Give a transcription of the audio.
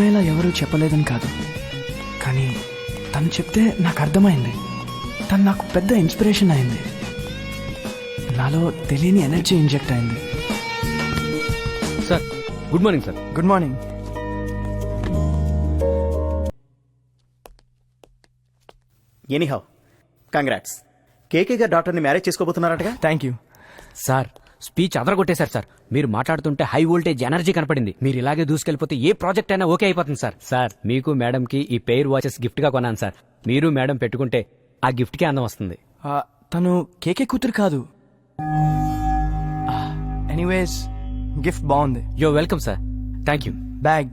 అర్థమయ్యేలా ఎవరూ చెప్పలేదని కాదు, కానీ తను చెప్తే నాకు అర్థమైంది. తను నాకు పెద్ద ఇన్స్పిరేషన్ అయింది. నాలో తెలియని ఎనర్జీ ఇంజెక్ట్ అయింది. Sir good morning sir. Good morning. Anyhow congrats. KK గారు డాక్టర్ని మ్యారేజ్ చేసుకోబోతున్నారటగా. Thank you. సార్ స్పీచ్ అదరగొట్టేశారు సార్. మీరు మాట్లాడుతుంటే హై వోల్టేజ్ ఎనర్జీ కనపడింది. మీరు ఇలాగే దూసుకెళ్ళిపోతే ఏ ప్రాజెక్ట్ అయినా ఓకే అయిపోతుంది సార్. సార్ మీకు మేడం కి ఈ పెయిర్ వాచెస్ గిఫ్ట్ గా కొన్నాను సార్. మీరు మేడం పెట్టుకుంటే ఆ గిఫ్ట్ కి అందం వస్తుంది. తను కేకే కూతురు కాదు. ఎనీవేస్ గిఫ్ట్ బాగుంది. Yo welcome sir. Thank you. Bag